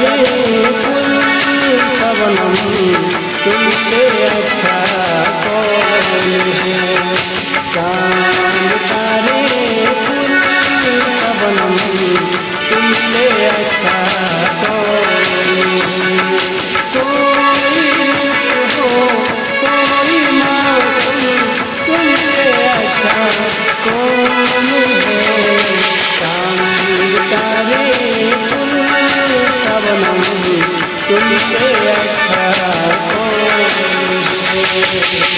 तारे फूल शबनम तुमसे अच्छा कौन है। चांद तारे फूल शबनम तुमसे अच्छा कौन है। कोई रूप हो कोई मौसम तुमसे अच्छा कौन है। चांद तारे फूल शबनम तुमसे अच्छा कौन है।